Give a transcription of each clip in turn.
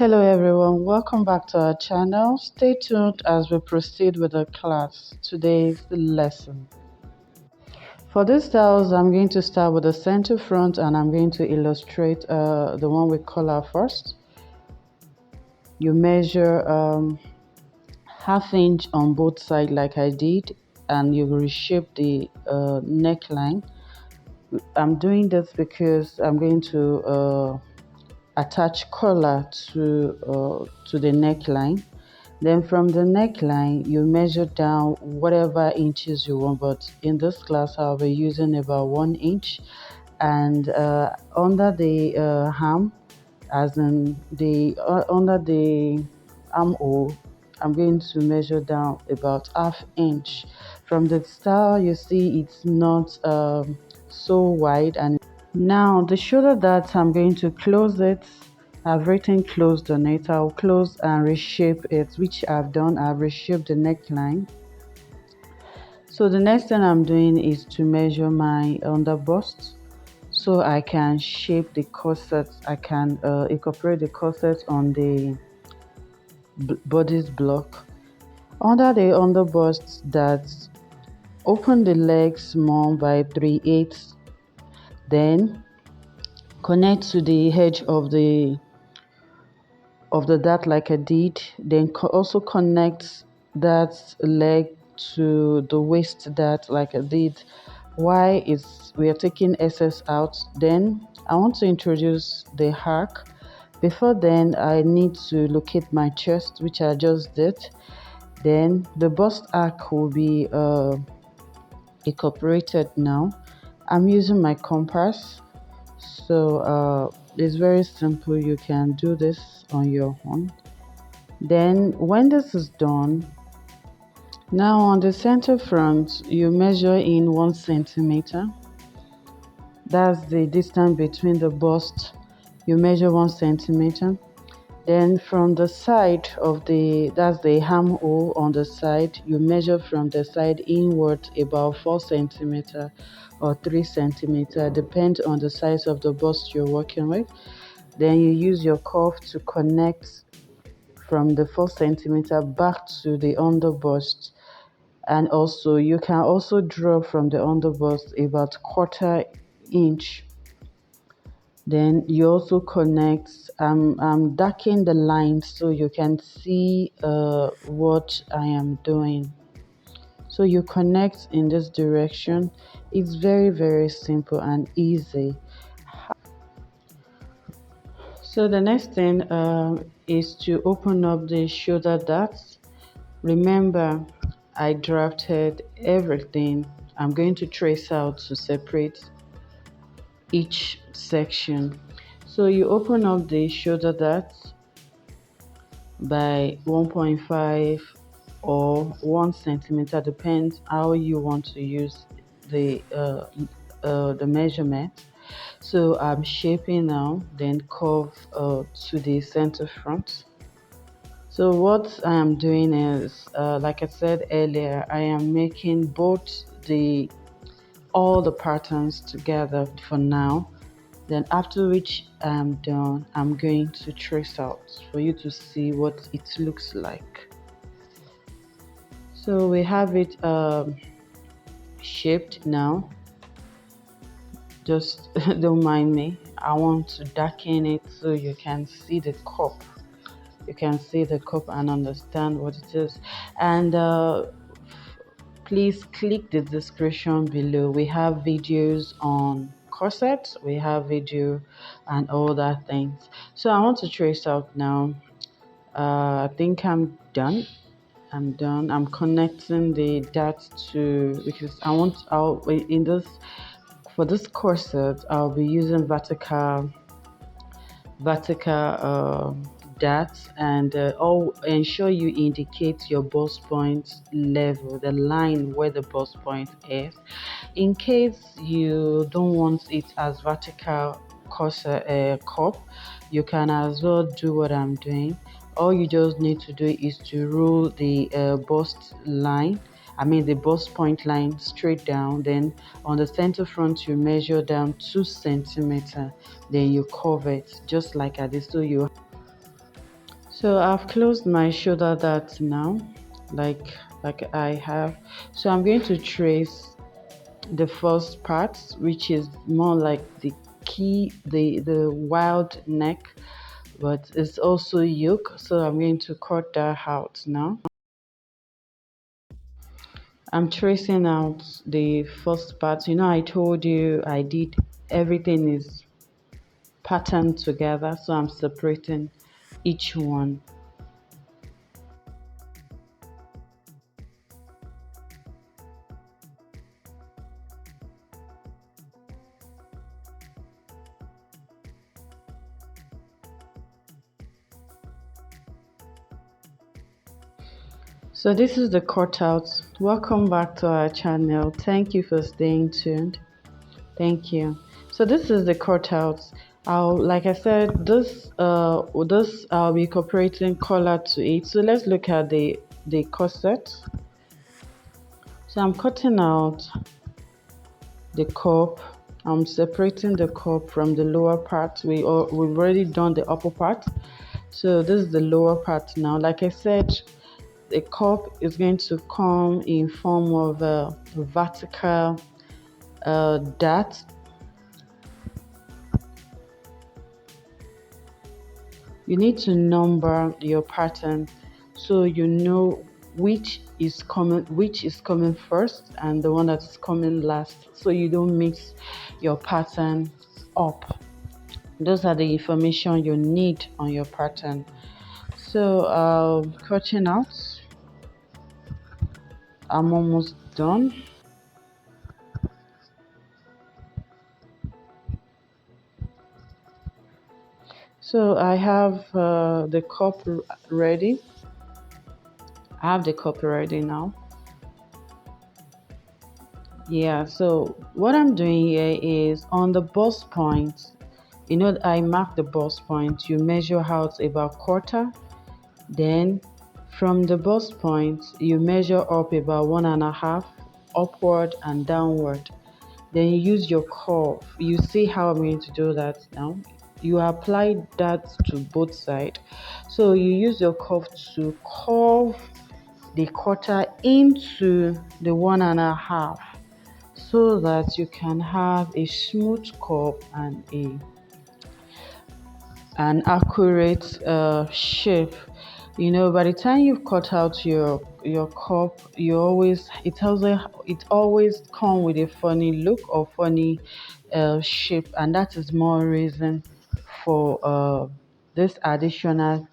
Hello everyone, welcome back to our channel. Stay tuned as we proceed with the class. Today's lesson. For these styles, I'm going to start with the center front and I'm going to illustrate the one with collar first. You measure ½ inch on both sides like I did, and you reshape the neckline. I'm doing this because I'm going to attach collar to the neckline. Then from the neckline you measure down whatever inches you want, but in this class I'll be using about 1 inch, and under the hem, as in the under the armhole, I'm going to measure down about ½ inch. From the style you see it's not so wide. And now the shoulder dart, I'm going to close it. I've written closed on it. I'll close and reshape it, which I've done. I've reshaped the neckline. So the next thing I'm doing is to measure my under bust, so I can shape the corset. I can incorporate the corset on the body's block. Under the under bust, that open the legs more by 3/8, then connect to the edge of the dart like I did, then also connect that leg to the waist dart like I did. Why is we are taking excess out. Then I want to introduce the arc. Before then I need to locate my chest, which I just did. Then the bust arc will be incorporated. Now I'm using my compass, so it's very simple. You can do this on your own. Then when this is done, now on the center front you measure in 1 centimeter. That's the distance between the bust. You measure 1 centimeter. Then from the side of that's the armhole on the side, you measure from the side inward about 4 centimeter or 3 centimeter, depends on the size of the bust you're working with. Then you use your curve to connect from the 4 centimeter back to the under bust, and also you can also draw from the under bust about 1/4 inch. Then you also connect. I'm darkening the lines so you can see what I am doing. So you connect in this direction. It's very simple and easy. So the next thing is to open up the shoulder darts. Remember, I drafted everything. I'm going to trace out to separate each section. So you open up the shoulder darts by 1.5 or 1 centimeter, depends how you want to use the measurement. So I'm shaping now, then curve to the center front. So what I am doing is, like I said earlier, I am making both all the patterns together for now. Then after which I'm done, I'm going to trace out for you to see what it looks like. So we have it shaped now. Just don't mind me. I want to darken it so you can see the cup. You can see the cup and understand what it is. And please click the description below. We have videos on corsets, we have video and all that things. So I want to trace out now. I think I'm done. I'm connecting the dart to, because for this corset I'll be using vertical darts, and ensure you indicate your bust point level, the line where the bust point is. In case you don't want it as vertical corset cup, you can as well do what I'm doing. All you just need to do is to rule the bust line, the bust point line straight down. Then on the center front you measure down 2 centimeter, then you curve it just like I did. So So I've closed my shoulder dart now, like I have. So I'm going to trace the first part, which is more like the key, the wild neck, but it's also yoke. So I'm going to cut that out now. I'm tracing out the first part. You know, I told you I did everything is patterned together, so I'm separating each one. So this is the cutout. Welcome back to our channel. Thank you for staying tuned. Thank you. So this is the cutout. Like I said, this I'll be incorporating color to it. So let's look at the corset. So I'm cutting out the cup. I'm separating the cup from the lower part. We've already done the upper part. So this is the lower part now. Like I said, the cup is going to come in form of a vertical dart. You need to number your pattern so you know which is coming first and the one that's coming last, so you don't mix your pattern up. Those are the information you need on your pattern. So cutting out, I'm almost done. So I have the cup ready. I have the cup ready now. Yeah, so what I'm doing here is on the bust point, you know, I mark the bust point, you measure out about quarter, then from the bust point you measure up about 1.5 upward and downward, then you use your curve. You see how I'm going to do that now. You apply that to both sides, so you use your curve to curve the quarter into the 1.5, so that you can have a smooth curve and an accurate shape. You know, by the time you've cut out your cup, you always it always come with a funny look or funny shape, and that is more reason for this additional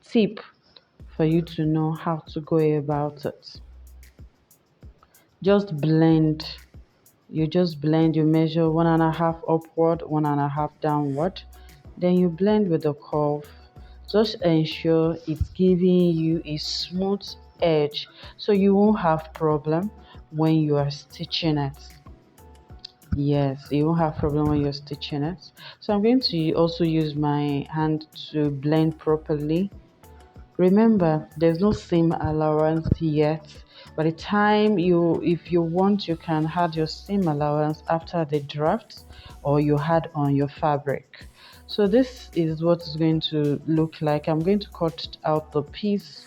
tip for you to know how to go about it. Just blend. You just blend. You measure 1.5 upward, 1.5 downward, then you blend with the curve. Just ensure it's giving you a smooth edge so you won't have problem when you are stitching it. Yes, you won't have problem when you're stitching it. So I'm going to also use my hand to blend properly. Remember, there's no seam allowance yet. By the time if you want, you can add your seam allowance after the draft, or you add on your fabric. So this is what it's going to look like. I'm going to cut out the piece.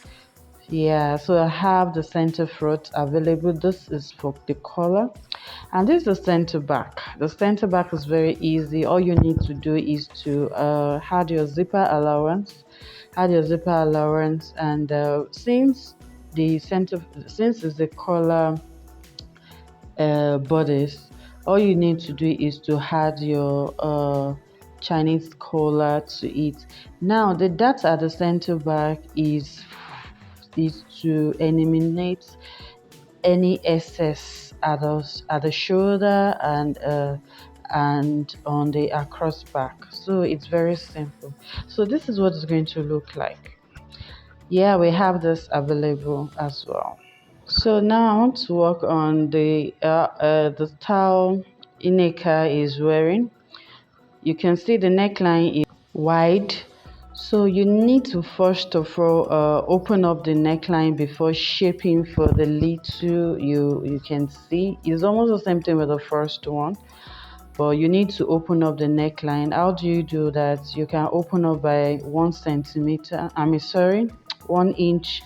Yeah, so I have the center front available. This is for the collar, and this is the center back. The center back is very easy. All you need to do is to add your zipper allowance, and since it's the collar bodice, all you need to do is to add your Chinese collar to it. Now the dart at the center back is to eliminate any excess at the shoulder and on the across back. So it's very simple. So this is what it's going to look like. Yeah, we have this available as well. So now I want to work on the style Ineka is wearing. You can see the neckline is wide, so you need to first of all open up the neckline before shaping for the little. You can see it's almost the same thing with the first one. but you need to open up the neckline. How do you do that? You can open up by 1 centimeter, 1 inch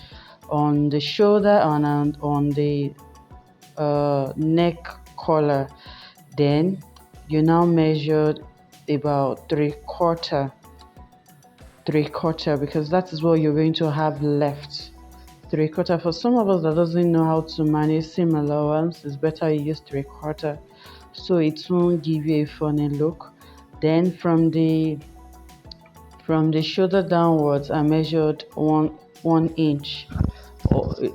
on the shoulder and on the neck collar. Then you now measure about three quarter, because that is what you're going to have left. Three-quarter. For some of us that doesn't know how to manage seam allowance, it's better you use three-quarter, so it won't give you a funny look. Then from the shoulder downwards, I measured one inch.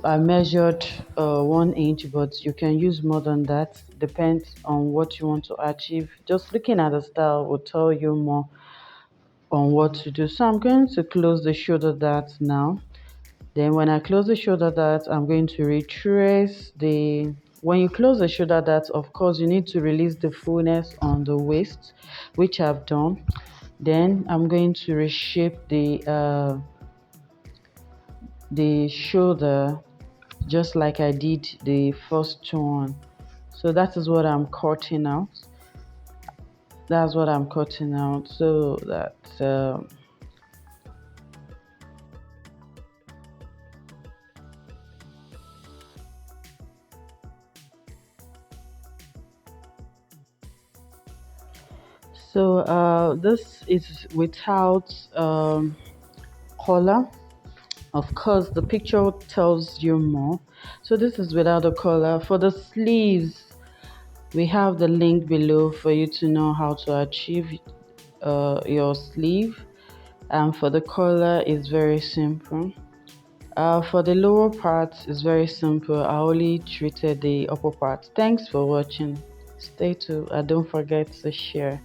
I measured 1 inch, but you can use more than that. Depends on what you want to achieve. Just looking at the style will tell you more on what to do. So I'm going to close the shoulder dart now. Then when I close the shoulder dart, I'm going to retrace the. When you close the shoulder dart, of course, you need to release the fullness on the waist, which I've done. Then I'm going to reshape the shoulder just like I did the first one. So that is what I'm cutting out. That's what I'm cutting out. So that. So this is without collar. Of course, the picture tells you more. So this is without a collar. For the sleeves, we have the link below for you to know how to achieve your sleeve. And for the collar, it's very simple. For the lower part, it's very simple. I only treated the upper part. Thanks for watching. Stay tuned and don't forget to share.